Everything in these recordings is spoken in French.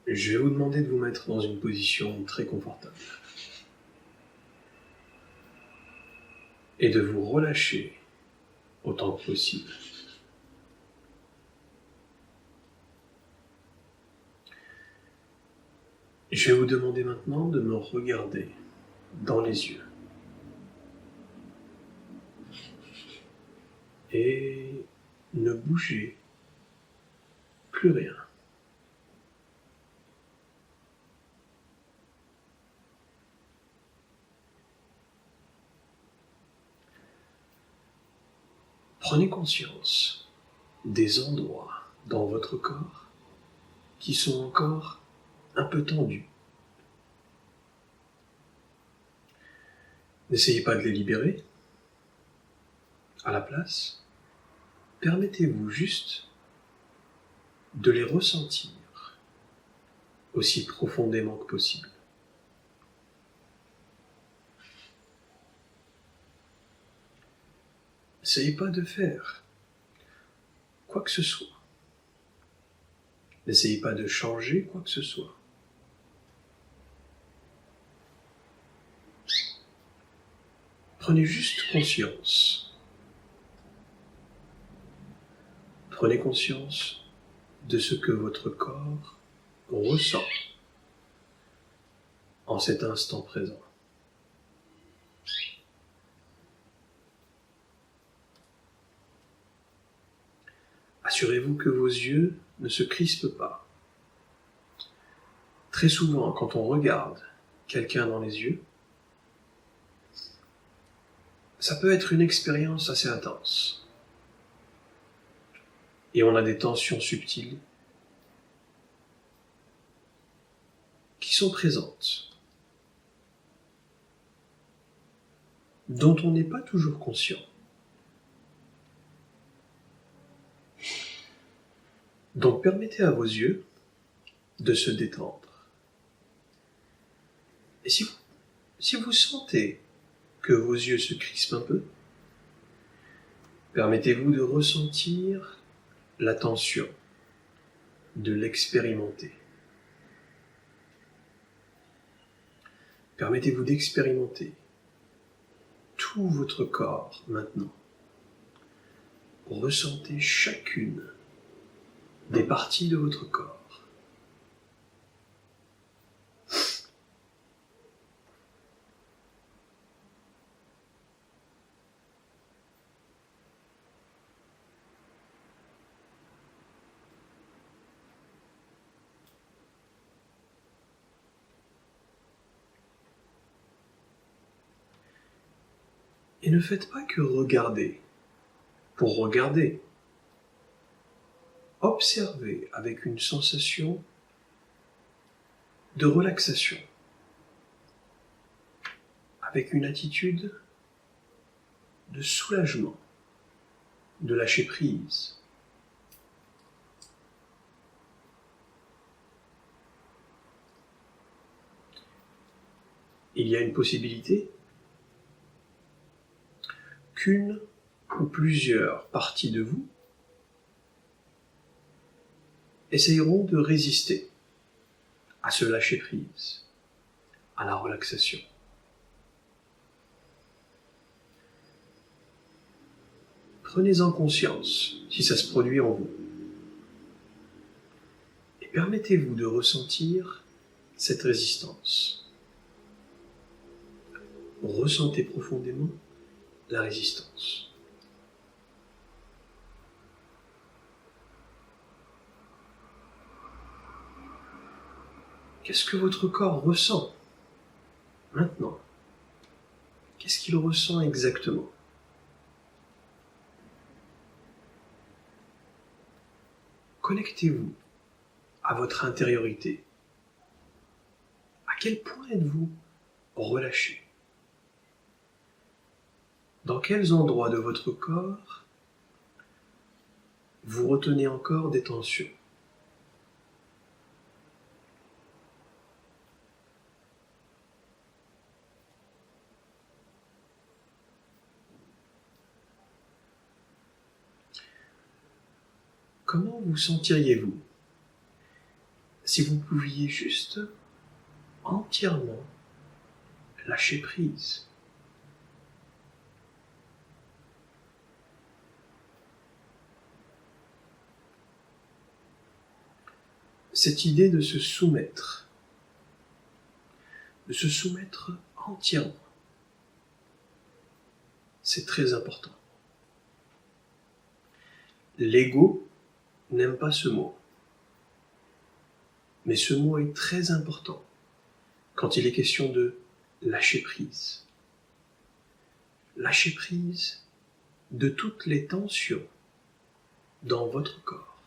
Je vais vous demander de vous mettre dans une position très confortable et de vous relâcher autant que possible. Je vais vous demander maintenant de me regarder dans les yeux et ne bougez plus rien. Prenez conscience des endroits dans votre corps qui sont encore un peu tendus. N'essayez pas de les libérer. À la place, permettez-vous juste de les ressentir aussi profondément que possible. N'essayez pas de faire quoi que ce soit. N'essayez pas de changer quoi que ce soit. Prenez juste conscience. Prenez conscience de ce que votre corps ressent en cet instant présent. Assurez-vous que vos yeux ne se crispent pas. Très souvent, quand on regarde quelqu'un dans les yeux, ça peut être une expérience assez intense. Et on a des tensions subtiles qui sont présentes, dont on n'est pas toujours conscient. Donc permettez à vos yeux de se détendre. Et si vous sentez que vos yeux se crispent un peu, permettez-vous de ressentir la tension, de l'expérimenter. Permettez-vous d'expérimenter tout votre corps maintenant. Ressentez chacune des parties de votre corps. Et ne faites pas que regarder pour regarder. Observez avec une sensation de relaxation, avec une attitude de soulagement, de lâcher prise. Il y a une possibilité qu'une ou plusieurs parties de vous essayeront de résister à ce lâcher-prise, à la relaxation. Prenez-en conscience si ça se produit en vous. Et permettez-vous de ressentir cette résistance. Ressentez profondément la résistance. Qu'est-ce que votre corps ressent maintenant? Qu'est-ce qu'il ressent exactement? Connectez-vous à votre intériorité. À quel point êtes-vous relâché? Dans quels endroits de votre corps vous retenez encore des tensions? Comment vous sentiriez-vous Si vous pouviez juste entièrement lâcher prise. Cette idée de se soumettre entièrement, c'est très important. L'ego n'aime pas ce mot, mais ce mot est très important quand il est question de lâcher prise. Lâcher prise de toutes les tensions dans votre corps.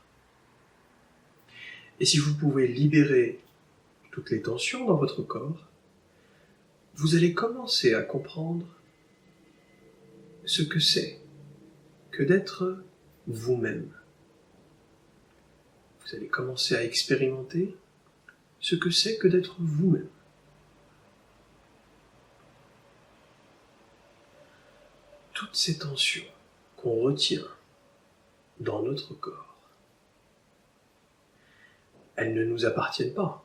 Et si vous pouvez libérer toutes les tensions dans votre corps, vous allez commencer à comprendre ce que c'est que d'être vous-même. Vous allez commencer à expérimenter ce que c'est que d'être vous-même. Toutes ces tensions qu'on retient dans notre corps, elles ne nous appartiennent pas.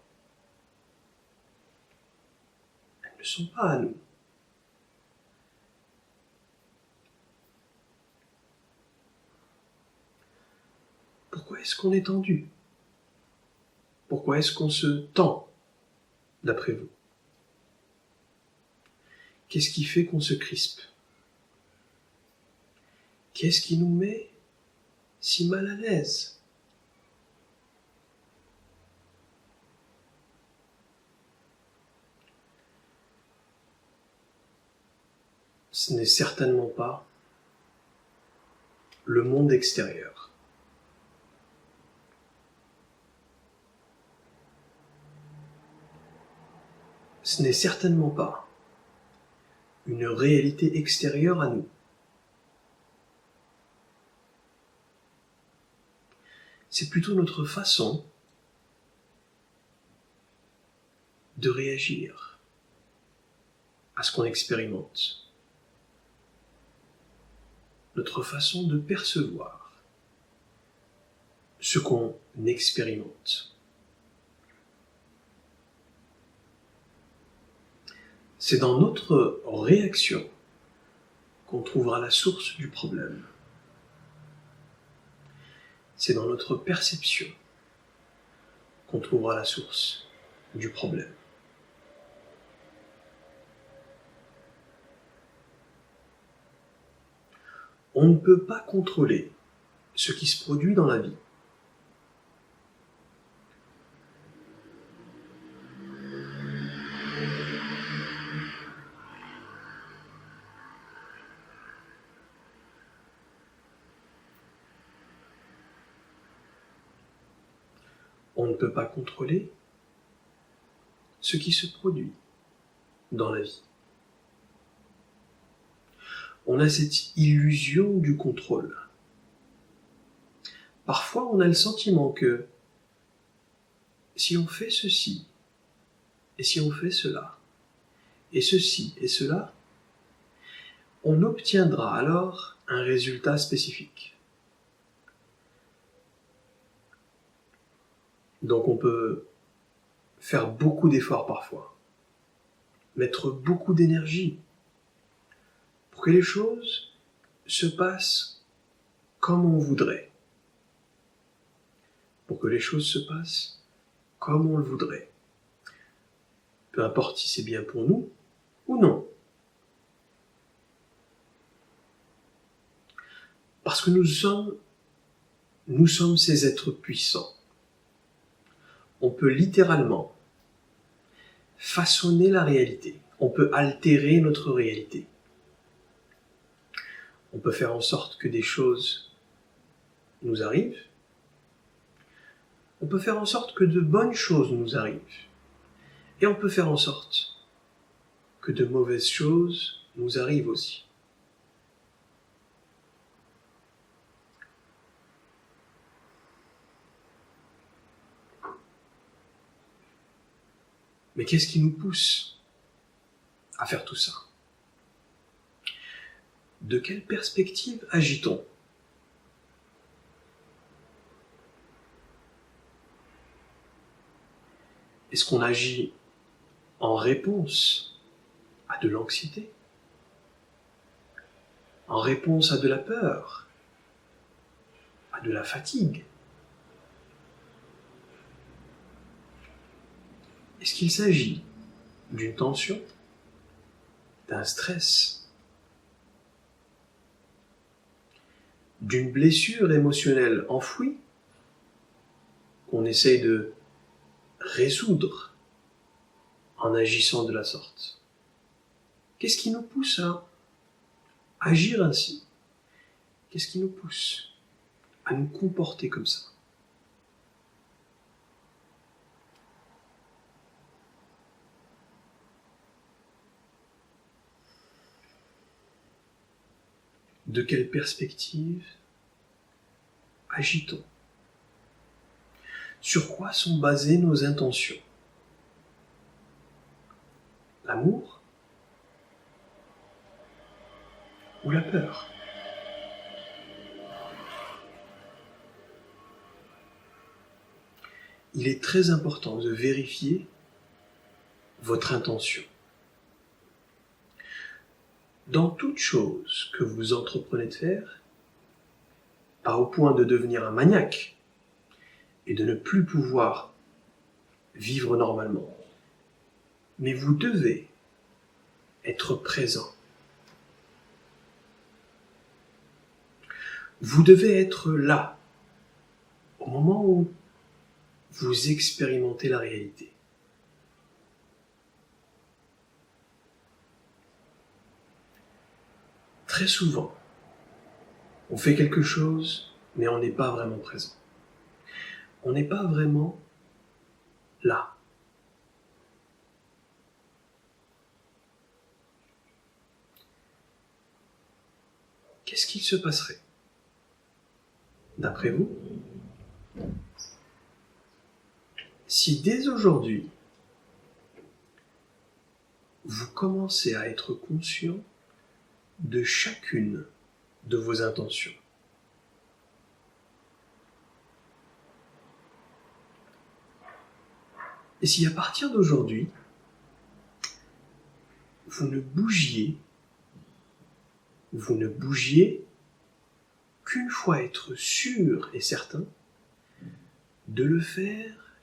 Elles ne sont pas à nous. Pourquoi est-ce qu'on est tendu? Pourquoi est-ce qu'on se tend, d'après vous? Qu'est-ce qui fait qu'on se crispe? Qu'est-ce qui nous met si mal à l'aise? Ce n'est certainement pas le monde extérieur. Ce n'est certainement pas une réalité extérieure à nous. C'est plutôt notre façon de réagir à ce qu'on expérimente. Notre façon de percevoir ce qu'on expérimente. C'est dans notre réaction qu'on trouvera la source du problème. C'est dans notre perception qu'on trouvera la source du problème. On ne peut pas contrôler ce qui se produit dans la vie. On ne peut pas contrôler ce qui se produit dans la vie. On a cette illusion du contrôle. Parfois, on a le sentiment que si on fait ceci, et si on fait cela, et ceci et cela, on obtiendra alors un résultat spécifique. Donc on peut faire beaucoup d'efforts parfois, mettre beaucoup d'énergie pour que les choses se passent comme on voudrait. Pour que les choses se passent comme on le voudrait. Peu importe si c'est bien pour nous ou non. Parce que nous sommes ces êtres puissants. On peut littéralement façonner la réalité. On peut altérer notre réalité. On peut faire en sorte que des choses nous arrivent. On peut faire en sorte que de bonnes choses nous arrivent. Et on peut faire en sorte que de mauvaises choses nous arrivent aussi. Mais qu'est-ce qui nous pousse à faire tout ça? De quelle perspective agit-on? Est-ce qu'on agit en réponse à de l'anxiété? En réponse à de la peur? À de la fatigue? Est-ce qu'il s'agit d'une tension, d'un stress, d'une blessure émotionnelle enfouie qu'on essaye de résoudre en agissant de la sorte? Qu'est-ce qui nous pousse à agir ainsi? Qu'est-ce qui nous pousse à nous comporter comme ça? De quelle perspective agit-on? Sur quoi sont basées nos intentions? L'amour ou la peur? Il est très important de vérifier votre intention. Dans toute chose que vous entreprenez de faire, pas au point de devenir un maniaque et de ne plus pouvoir vivre normalement, mais vous devez être présent. Vous devez être là, au moment où vous expérimentez la réalité. Très souvent, on fait quelque chose, mais on n'est pas vraiment présent. On n'est pas vraiment là. Qu'est-ce qu'il se passerait, d'après vous, si dès aujourd'hui, vous commencez à être conscient de chacune de vos intentions? Et si à partir d'aujourd'hui, vous ne bougiez qu'une fois être sûr et certain de le faire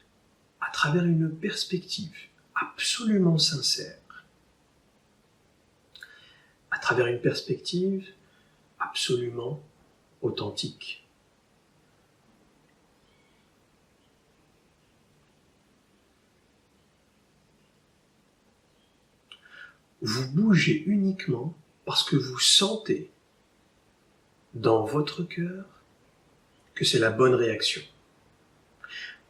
à travers une perspective absolument sincère, à travers une perspective absolument authentique. Vous bougez uniquement parce que vous sentez dans votre cœur que c'est la bonne réaction.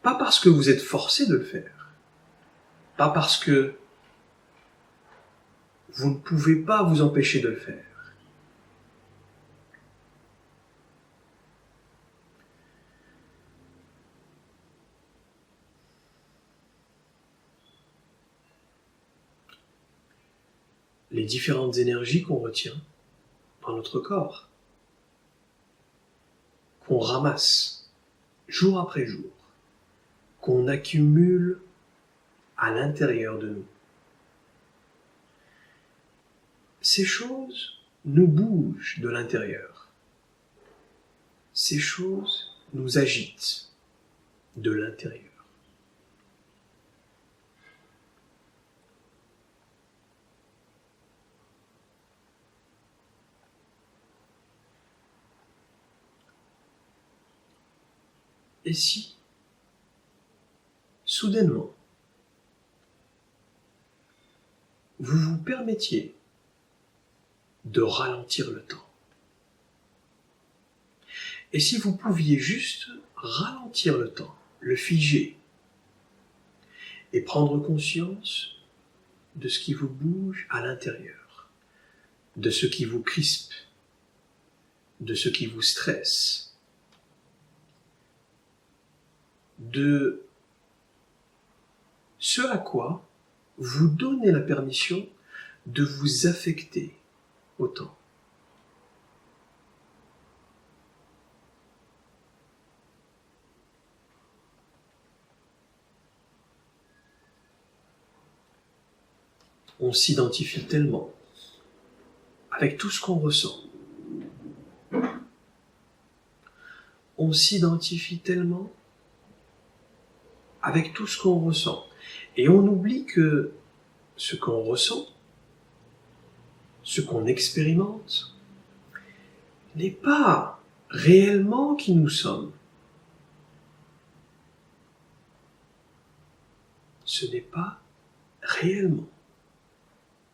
Pas parce que vous êtes forcé de le faire, pas parce que vous ne pouvez pas vous empêcher de le faire. Les différentes énergies qu'on retient dans notre corps, qu'on ramasse jour après jour, qu'on accumule à l'intérieur de nous. Ces choses nous bougent de l'intérieur. Ces choses nous agitent de l'intérieur. Et si, soudainement, vous vous permettiez de ralentir le temps? Et si vous pouviez juste ralentir le temps, le figer, et prendre conscience de ce qui vous bouge à l'intérieur, de ce qui vous crispe, de ce qui vous stresse, de ce à quoi vous donnez la permission de vous affecter autant. On s'identifie tellement avec tout ce qu'on ressent. On s'identifie tellement avec tout ce qu'on ressent. Et on oublie que ce qu'on ressent, ce qu'on expérimente, n'est pas réellement qui nous sommes. Ce n'est pas réellement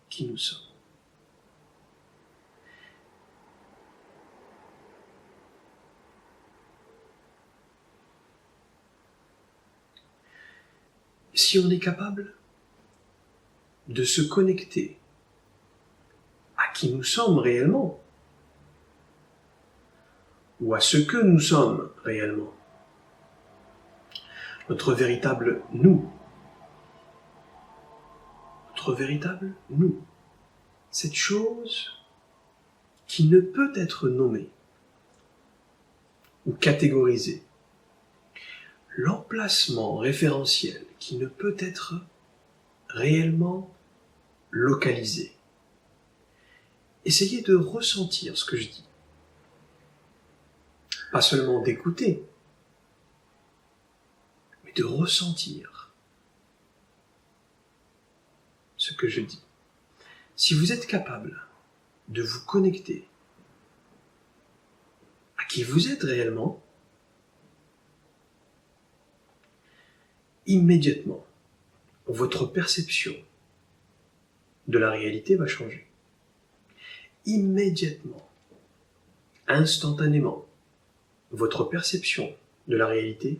qui nous sommes. Si on est capable de se connecter à qui nous sommes réellement, ou à ce que nous sommes réellement, notre véritable nous, cette chose qui ne peut être nommée ou catégorisée, l'emplacement référentiel qui ne peut être réellement localisé. Essayez de ressentir ce que je dis. Pas seulement d'écouter, mais de ressentir ce que je dis. Si vous êtes capable de vous connecter à qui vous êtes réellement, immédiatement, votre perception de la réalité va changer. Immédiatement, instantanément, votre perception de la réalité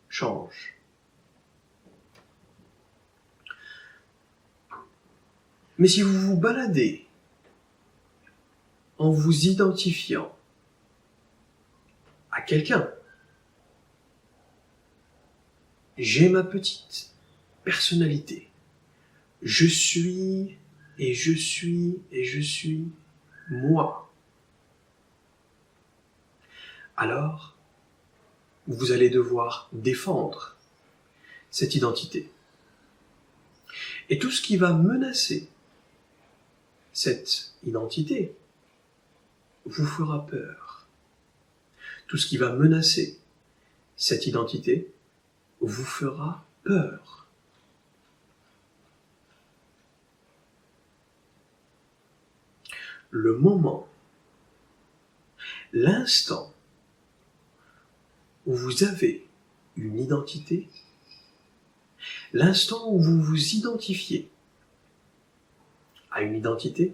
change. Mais si vous vous baladez en vous identifiant à quelqu'un, j'ai ma petite personnalité, je suis et je suis et je suis moi, alors vous allez devoir défendre cette identité. Et tout ce qui va menacer cette identité vous fera peur. Tout ce qui va menacer cette identité vous fera peur. Le moment, l'instant où vous avez une identité, l'instant où vous vous identifiez à une identité,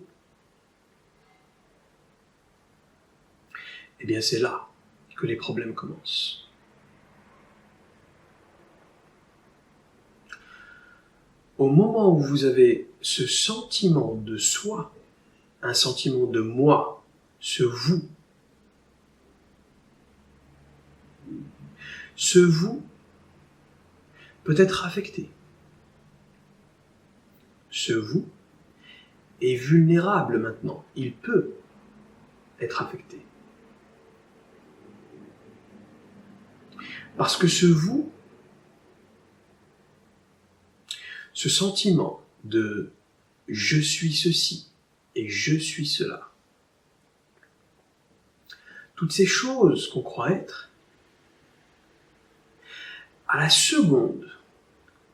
eh bien c'est là que les problèmes commencent. Au moment où vous avez ce sentiment de soi, un sentiment de moi, ce vous peut être affecté. Ce vous est vulnérable maintenant. Il peut être affecté. Parce que ce vous, ce sentiment de je suis ceci et je suis cela, toutes ces choses qu'on croit être, à la seconde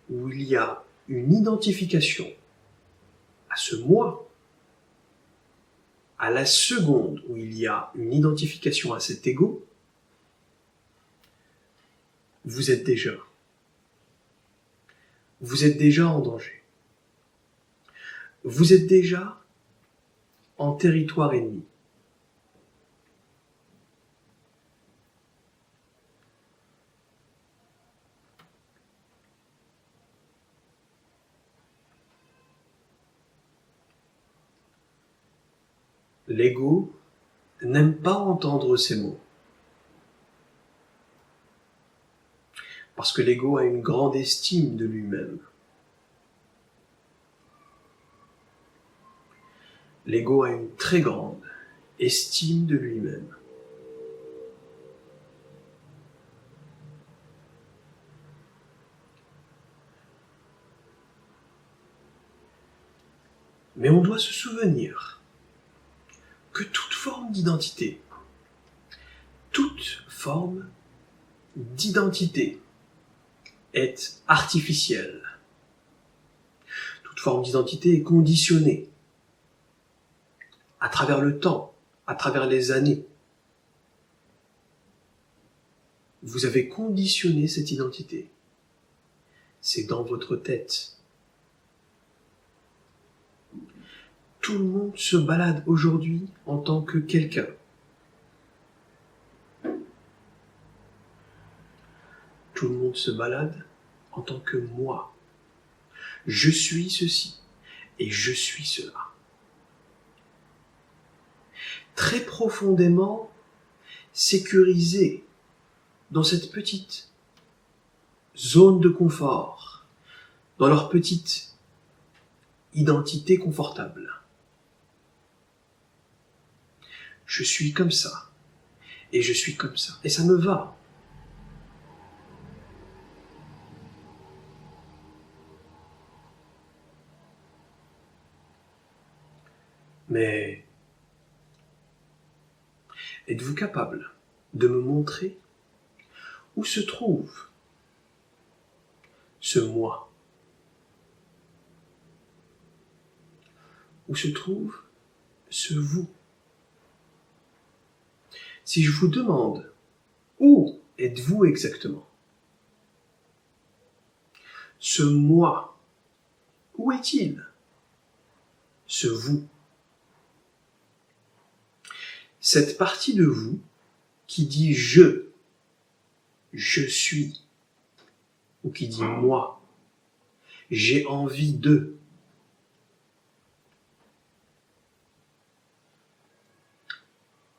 où il y a une identification à ce moi, à la seconde où il y a une identification à cet ego, vous êtes déjà en danger. Vous êtes déjà en territoire ennemi. L'ego n'aime pas entendre ces mots. Parce que l'ego a une grande estime de lui-même. L'ego a une très grande estime de lui-même. Mais on doit se souvenir que toute forme d'identité est artificielle. Toute forme d'identité est conditionnée à travers le temps, à travers les années. Vous avez conditionné cette identité. C'est dans votre tête. Tout le monde se balade aujourd'hui en tant que quelqu'un. Tout le monde se balade en tant que moi. Je suis ceci et je suis cela. Très profondément sécurisé dans cette petite zone de confort, dans leur petite identité confortable. Je suis comme ça, et je suis comme ça, et ça me va. Mais êtes-vous capable de me montrer où se trouve ce moi? Où se trouve ce vous? Si je vous demande où êtes-vous exactement? Ce moi, où est-il? Ce vous. Cette partie de vous qui dit je suis, ou qui dit moi, j'ai envie de.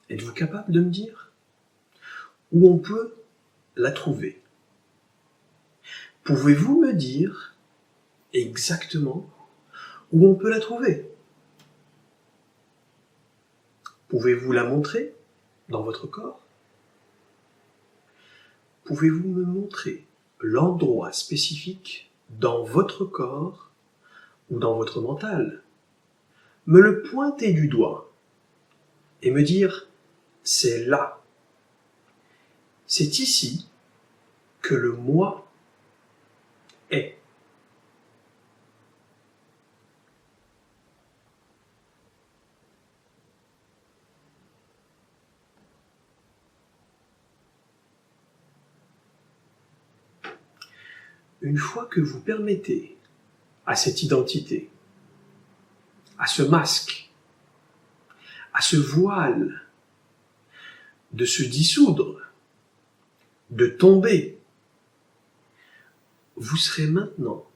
Êtes-vous capable de me dire où on peut la trouver? Pouvez-vous me dire exactement où on peut la trouver? Pouvez-vous la montrer dans votre corps? Pouvez-vous me montrer l'endroit spécifique dans votre corps ou dans votre mental? Me le pointer du doigt et me dire « c'est là, c'est ici que le moi est ». Une fois que vous permettez à cette identité, à ce masque, à ce voile de se dissoudre, de tomber, vous serez maintenant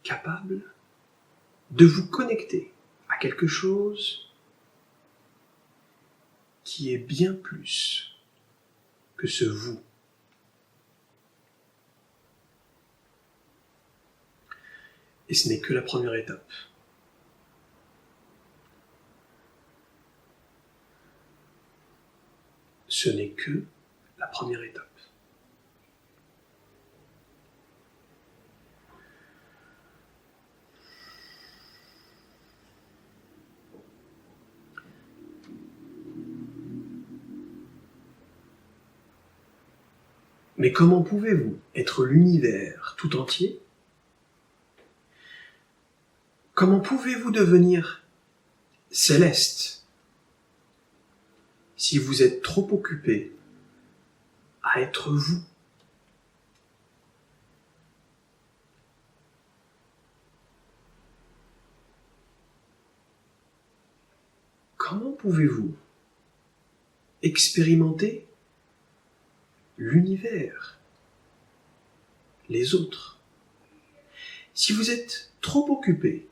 capable de vous connecter à quelque chose qui est bien plus que ce vous. Et ce n'est que la première étape. Ce n'est que la première étape. Mais comment pouvez-vous être l'univers tout entier? Comment pouvez-vous devenir céleste si vous êtes trop occupé à être vous? Comment pouvez-vous expérimenter l'univers, les autres, si vous êtes trop occupé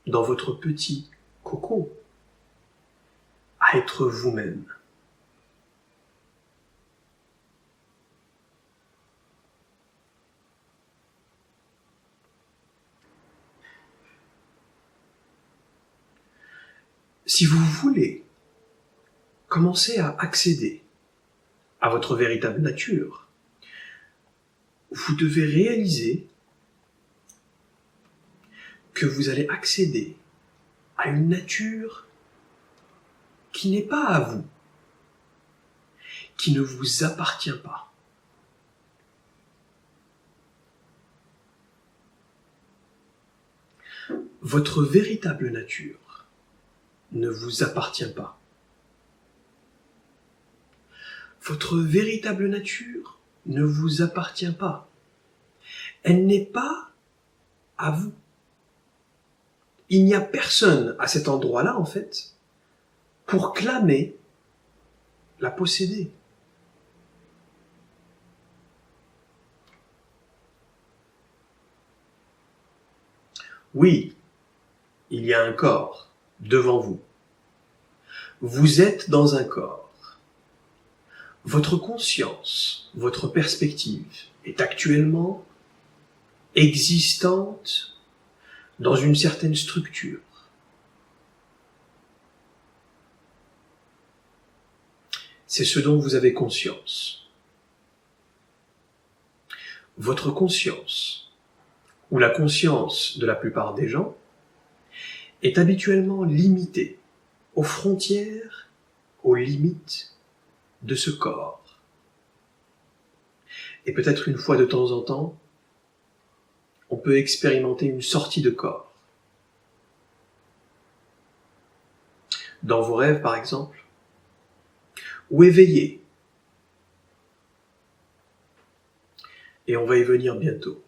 dans votre petit cocon à être vous-même? Si vous voulez commencer à accéder à votre véritable nature, vous devez réaliser que vous allez accéder à une nature qui n'est pas à vous, qui ne vous appartient pas. Votre véritable nature ne vous appartient pas. Votre véritable nature ne vous appartient pas. Elle n'est pas à vous. Il n'y a personne à cet endroit-là, en fait, pour clamer la posséder. Oui, il y a un corps devant vous. Vous êtes dans un corps. Votre conscience, votre perspective est actuellement existante dans une certaine structure. C'est ce dont vous avez conscience. Votre conscience, ou la conscience de la plupart des gens, est habituellement limitée aux frontières, aux limites de ce corps. Et peut-être une fois de temps en temps, on peut expérimenter une sortie de corps. Dans vos rêves, par exemple, ou éveillés. Et on va y venir bientôt.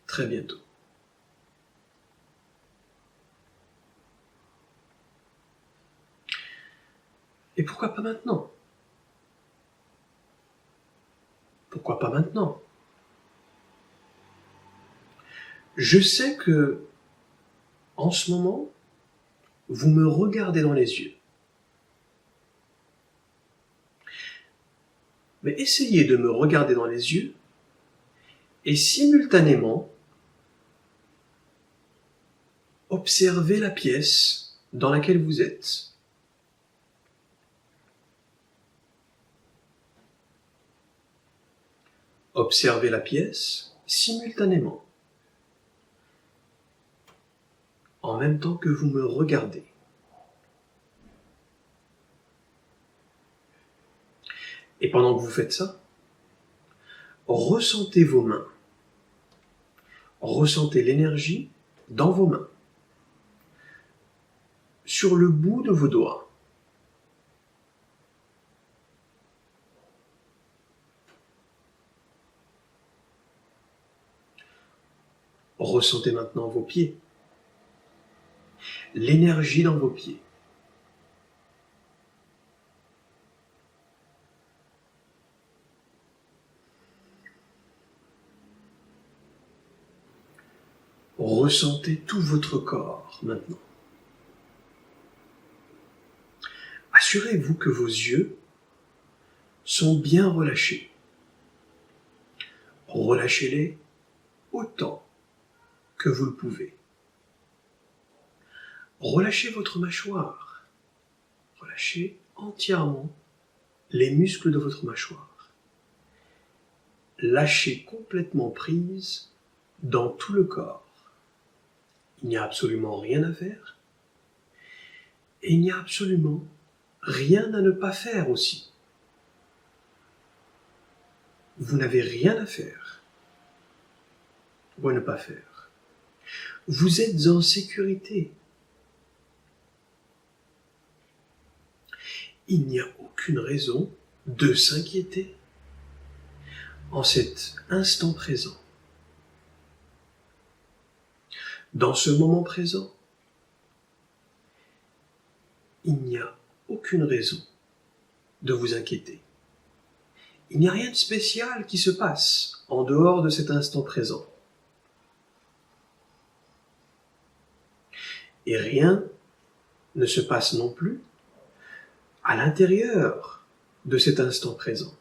Très bientôt. Et pourquoi pas maintenant? Pourquoi pas maintenant? Je sais que, en ce moment, vous me regardez dans les yeux. Mais essayez de me regarder dans les yeux et simultanément observez la pièce dans laquelle vous êtes. Observez la pièce simultanément, en même temps que vous me regardez. Et pendant que vous faites ça, ressentez vos mains. Ressentez l'énergie dans vos mains, sur le bout de vos doigts. Ressentez maintenant vos pieds, l'énergie dans vos pieds. Ressentez tout votre corps maintenant. Assurez-vous que vos yeux sont bien relâchés. Relâchez-les autant que vous le pouvez. Relâchez votre mâchoire. Relâchez entièrement les muscles de votre mâchoire. Lâchez complètement prise dans tout le corps. Il n'y a absolument rien à faire. Et il n'y a absolument rien à ne pas faire aussi. Vous n'avez rien à faire ou à ne pas faire. Vous êtes en sécurité. Il n'y a aucune raison de s'inquiéter en cet instant présent. Dans ce moment présent, il n'y a aucune raison de vous inquiéter. Il n'y a rien de spécial qui se passe en dehors de cet instant présent. Et rien ne se passe non plus à l'intérieur de cet instant présent.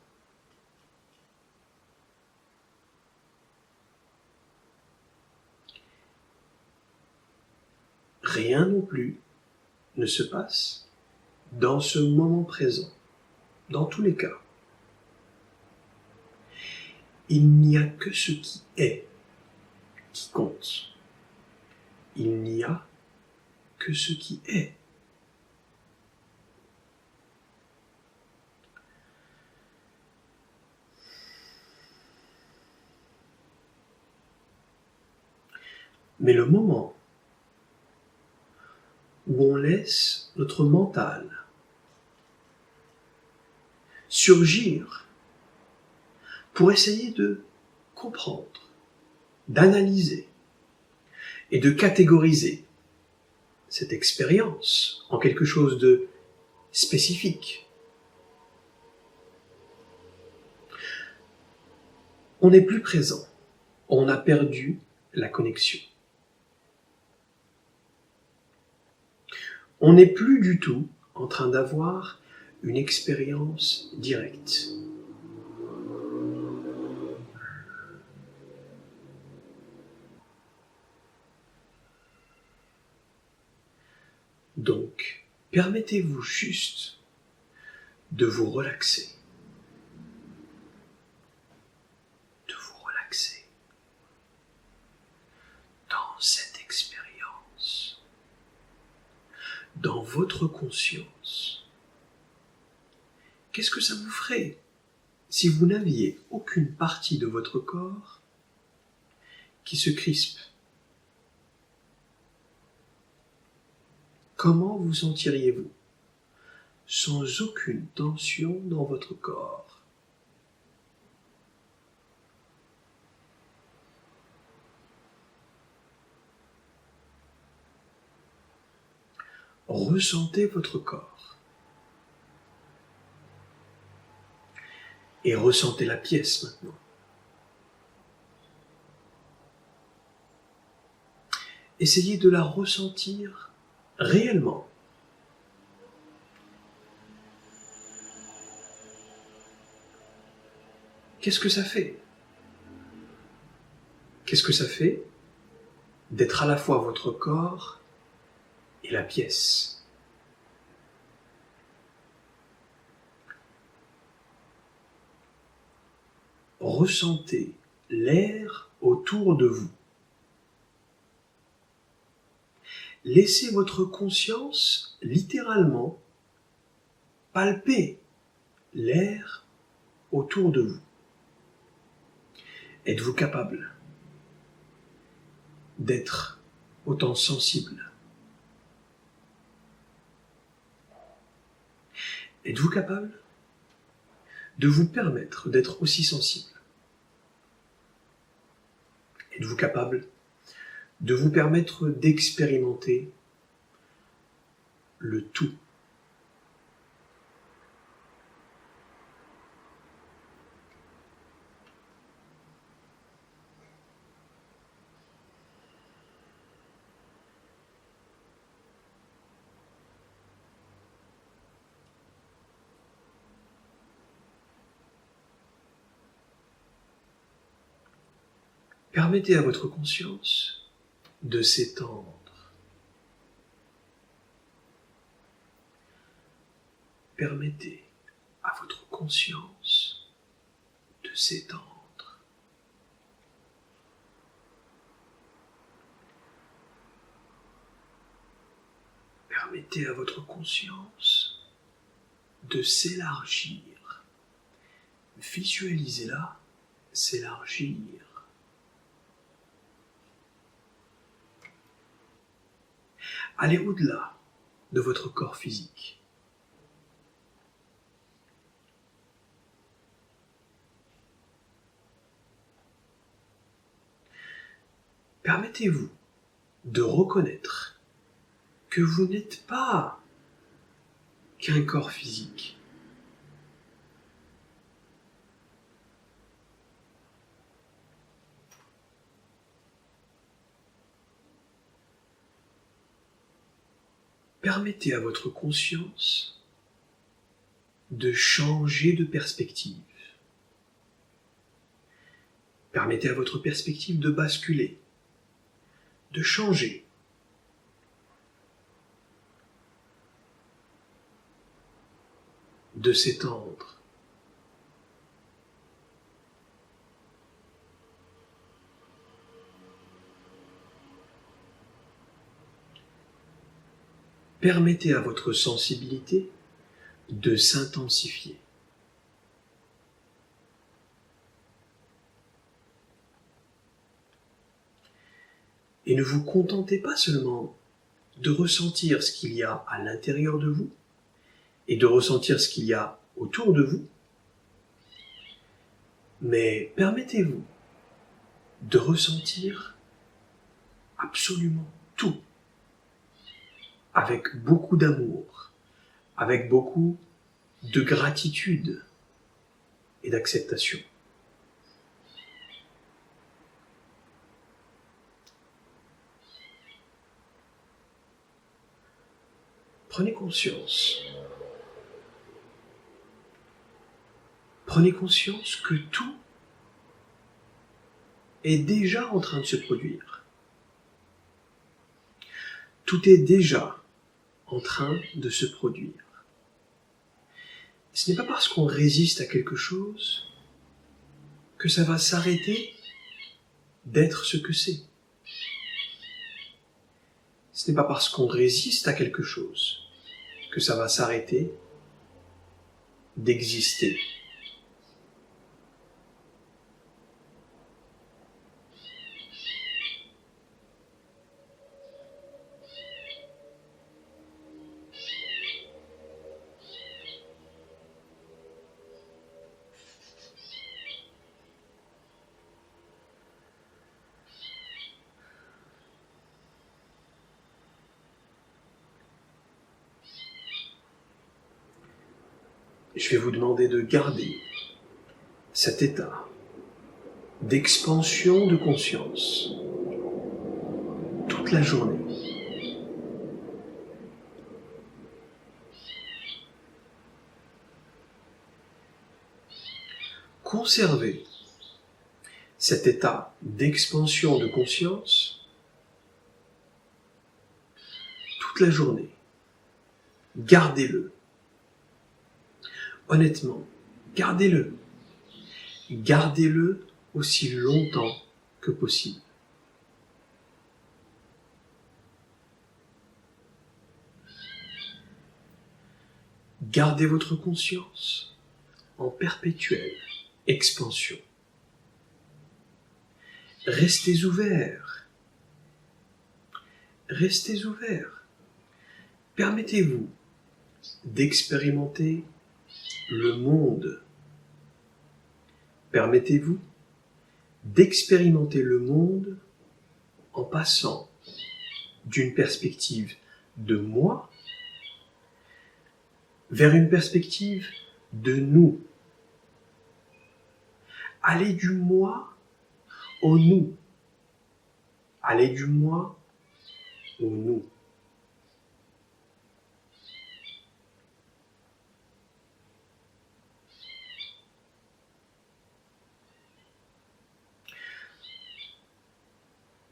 Rien non plus ne se passe dans ce moment présent, dans tous les cas. Il n'y a que ce qui est qui compte. Il n'y a que ce qui est. Mais le moment où on laisse notre mental surgir pour essayer de comprendre, d'analyser et de catégoriser cette expérience en quelque chose de spécifique, on n'est plus présent, on a perdu la connexion. On n'est plus du tout en train d'avoir une expérience directe. Donc, permettez-vous juste de vous relaxer. De vous relaxer dans cette expérience, dans votre conscience. Qu'est-ce que ça vous ferait si vous n'aviez aucune partie de votre corps qui se crispe? Comment vous sentiriez-vous sans aucune tension dans votre corps? Ressentez votre corps et ressentez la pièce maintenant. Essayez de la ressentir réellement. Qu'est-ce que ça fait? Qu'est-ce que ça fait d'être à la fois votre corps et la pièce? Ressentez l'air autour de vous. Laissez votre conscience littéralement palper l'air autour de vous. Êtes-vous capable d'être autant sensible? Êtes-vous capable de vous permettre d'être aussi sensible? Êtes-vous capable de vous permettre d'expérimenter le tout? Permettez à votre conscience de s'étendre. Permettez à votre conscience de s'étendre. Permettez à votre conscience de s'élargir. Visualisez-la s'élargir. Allez au-delà de votre corps physique. Permettez-vous de reconnaître que vous n'êtes pas qu'un corps physique. Permettez à votre conscience de changer de perspective. Permettez à votre perspective de basculer, de changer. De s'étendre. permettez à votre sensibilité de s'intensifier. Et ne vous contentez pas seulement de ressentir ce qu'il y a à l'intérieur de vous et de ressentir ce qu'il y a autour de vous, mais permettez-vous de ressentir absolument tout avec beaucoup d'amour, avec beaucoup de gratitude et d'acceptation. Prenez conscience. Prenez conscience que tout est déjà en train de se produire. Tout est déjà en train de se produire. Ce n'est pas parce qu'on résiste à quelque chose que ça va s'arrêter d'être ce que c'est. Ce n'est pas parce qu'on résiste à quelque chose que ça va s'arrêter d'exister. Je vais vous demander de garder cet état d'expansion de conscience toute la journée. Conservez cet état d'expansion de conscience toute la journée. Gardez-le. Honnêtement, gardez-le. Gardez-le aussi longtemps que possible. Gardez votre conscience en perpétuelle expansion. Restez ouverts. Restez ouverts. Permettez-vous d'expérimenter le monde. Permettez-vous d'expérimenter le monde en passant d'une perspective de moi vers une perspective de nous. Allez du moi au nous. Allez du moi au nous.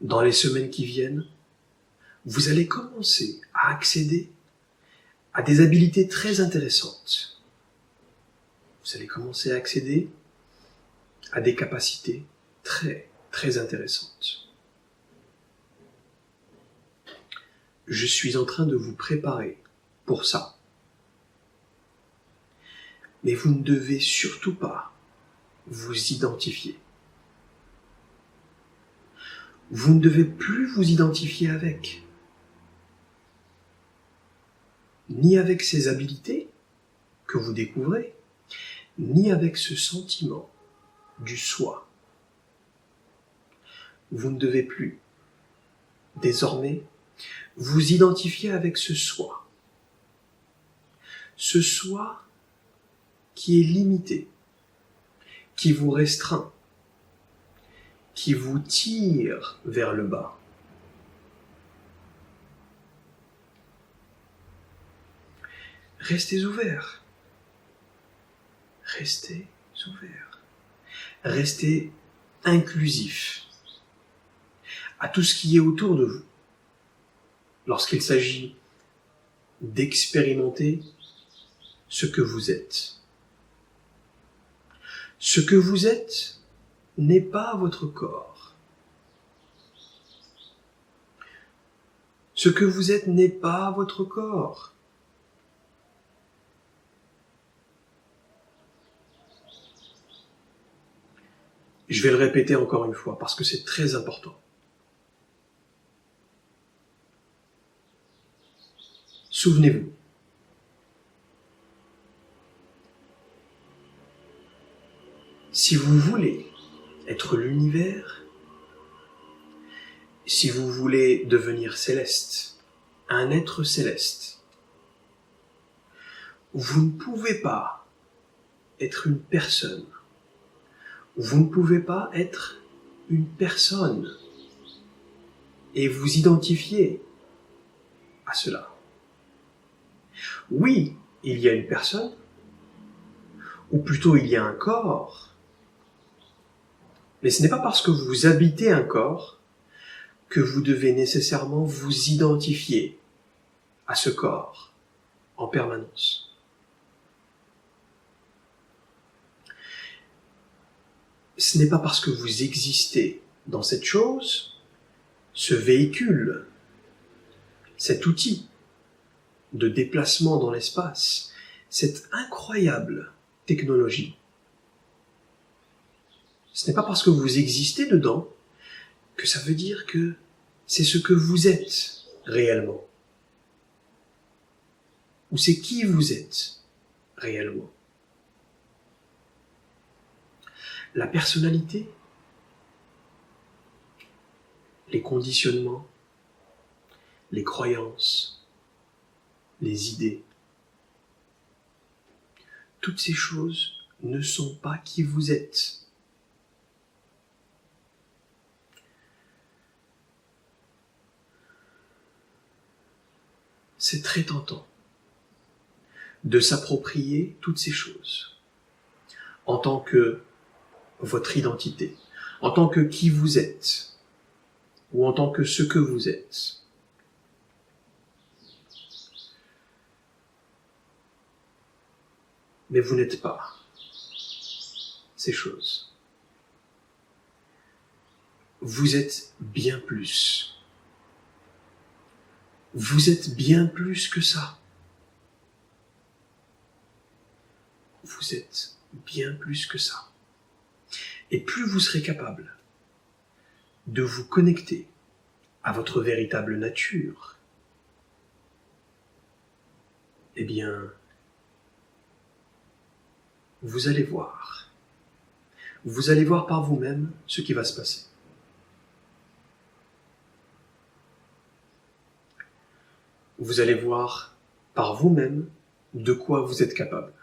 Dans les semaines qui viennent, vous allez commencer à accéder à des habilités très intéressantes. Vous allez commencer à accéder à des capacités très, très intéressantes. Je suis en train de vous préparer pour ça. Mais vous ne devez surtout pas vous identifier. Vous ne devez plus vous identifier avec. Ni avec ces habilités que vous découvrez, ni avec ce sentiment du soi. Vous ne devez plus, désormais, vous identifier avec ce soi. Ce soi qui est limité, qui vous restreint, qui vous tire vers le bas. Restez ouverts. Restez ouverts. Restez inclusifs à tout ce qui est autour de vous. Lorsqu'il s'agit d'expérimenter ce que vous êtes. Ce que vous êtes n'est pas votre corps. Ce que vous êtes n'est pas votre corps. Je vais le répéter encore une fois parce que c'est très important. Souvenez-vous. Si vous voulez être l'univers, si vous voulez devenir céleste, un être céleste, vous ne pouvez pas être une personne. Vous ne pouvez pas être une personne et vous identifier à cela. Oui, il y a une personne, ou plutôt il y a un corps, mais ce n'est pas parce que vous habitez un corps que vous devez nécessairement vous identifier à ce corps en permanence. Ce n'est pas parce que vous existez dans cette chose, ce véhicule, cet outil de déplacement dans l'espace, cette incroyable technologie. Ce n'est pas parce que vous existez dedans que ça veut dire que c'est ce que vous êtes réellement. Ou c'est qui vous êtes réellement. La personnalité, les conditionnements, les croyances, les idées, toutes ces choses ne sont pas qui vous êtes. C'est très tentant de s'approprier toutes ces choses en tant que votre identité, en tant que qui vous êtes, ou en tant que ce que vous êtes. Mais vous n'êtes pas ces choses. Vous êtes bien plus. Vous êtes bien plus que ça. Vous êtes bien plus que ça. Et plus vous serez capable de vous connecter à votre véritable nature, eh bien, vous allez voir. Vous allez voir par vous-même ce qui va se passer. Vous allez voir par vous-même de quoi vous êtes capable.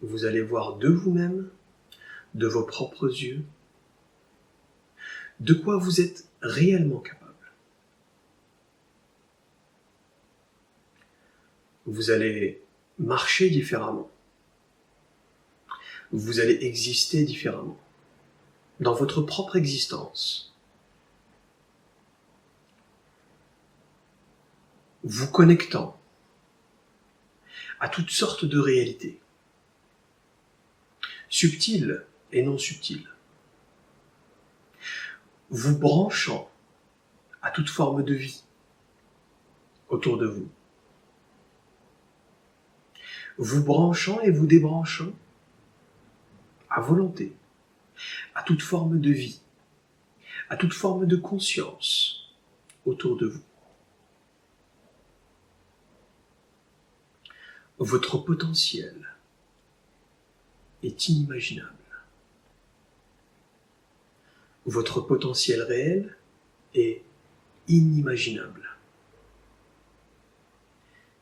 Vous allez voir de vous-même, de vos propres yeux, de quoi vous êtes réellement capable. Vous allez marcher différemment. Vous allez exister différemment, dans votre propre existence. Vous connectant à toutes sortes de réalités, subtiles et non subtiles. Vous branchant à toute forme de vie autour de vous. Vous branchant et vous débranchant à volonté, à toute forme de vie, à toute forme de conscience autour de vous. Votre potentiel est inimaginable. Votre potentiel réel est inimaginable.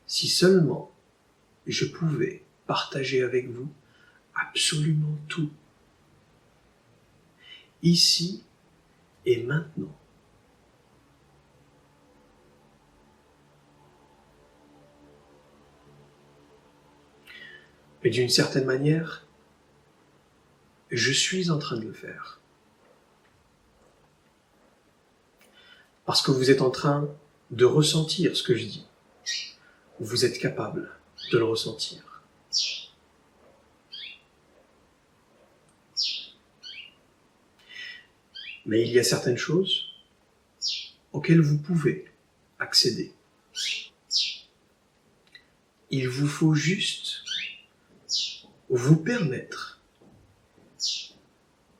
Si seulement je pouvais partager avec vous absolument tout, ici et maintenant. Mais d'une certaine manière, je suis en train de le faire. Parce que vous êtes en train de ressentir ce que je dis. Vous êtes capable de le ressentir. Mais il y a certaines choses auquel vous pouvez accéder. Il vous faut juste vous permettre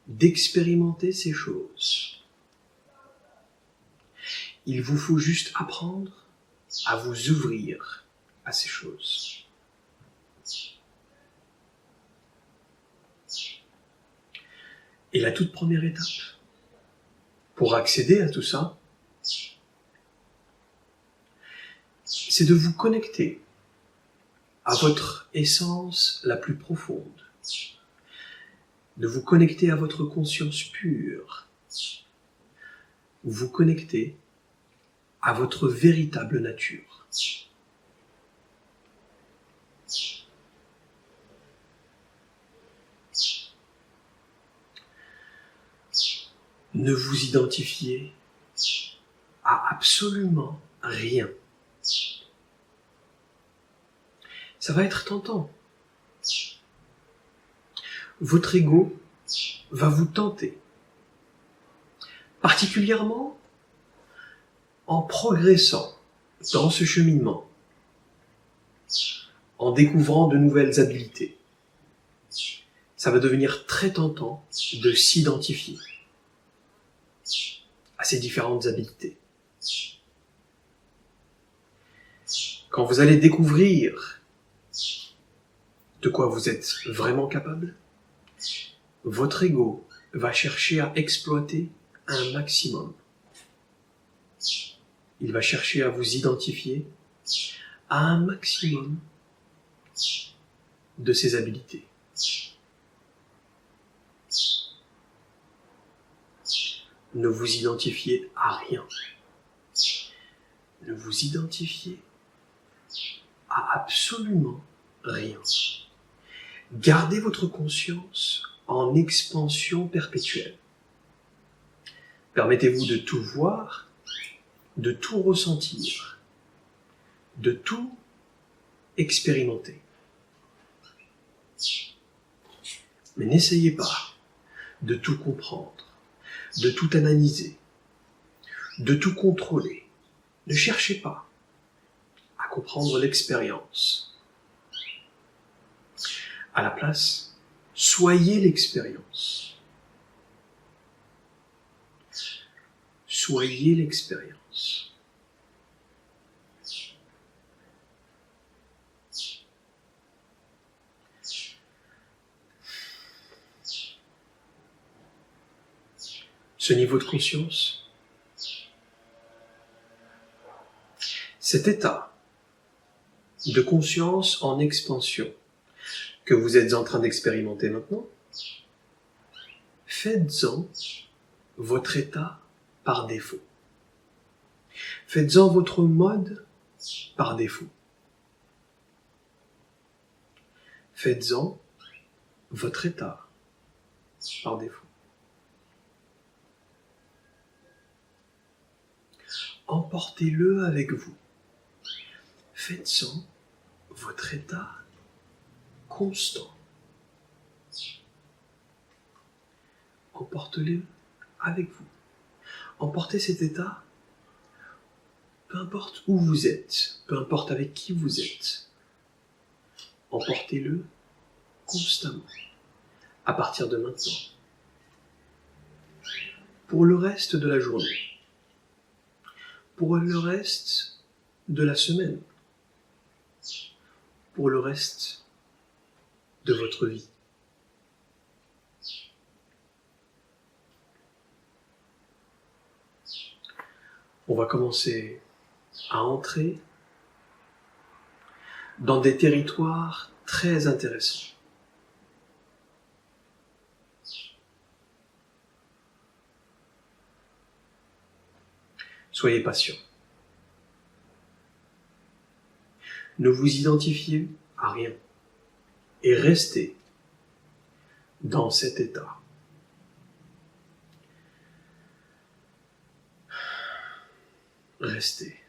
d'expérimenter ces choses. Il vous faut juste apprendre à vous ouvrir à ces choses. Et la toute première étape pour accéder à tout ça, c'est de vous connecter à votre essence la plus profonde, de vous connecter à votre conscience pure, vous connecter à votre véritable nature. Ne vous identifiez à absolument rien. Ça va être tentant. Votre ego va vous tenter, particulièrement en progressant dans ce cheminement, en découvrant de nouvelles habiletés. Ça va devenir très tentant de s'identifier à ces différentes habiletés. Quand vous allez découvrir de quoi vous êtes vraiment capable, votre ego va chercher à exploiter un maximum. Il va chercher à vous identifier à un maximum de ses habiletés. Ne vous identifiez à rien. Ne vous identifiez à absolument rien. Gardez votre conscience en expansion perpétuelle. Permettez-vous de tout voir, de tout ressentir, de tout expérimenter. Mais n'essayez pas de tout comprendre, de tout analyser, de tout contrôler. Ne cherchez pas à comprendre l'expérience. À la place, soyez l'expérience. Soyez l'expérience. Ce niveau de conscience, cet état de conscience en expansion que vous êtes en train d'expérimenter maintenant, faites-en votre état par défaut. Faites-en votre mode par défaut. Faites-en votre état par défaut. Emportez-le avec vous. Faites-en votre état constant. Emportez-le avec vous. Emportez cet état, peu importe où vous êtes, peu importe avec qui vous êtes. Emportez-le constamment, à partir de maintenant. Pour le reste de la journée. Pour le reste de la semaine. Pour le reste de votre vie. On va commencer à entrer dans des territoires très intéressants. Soyez patient. Ne vous identifiez à rien et restez dans cet état. Restez.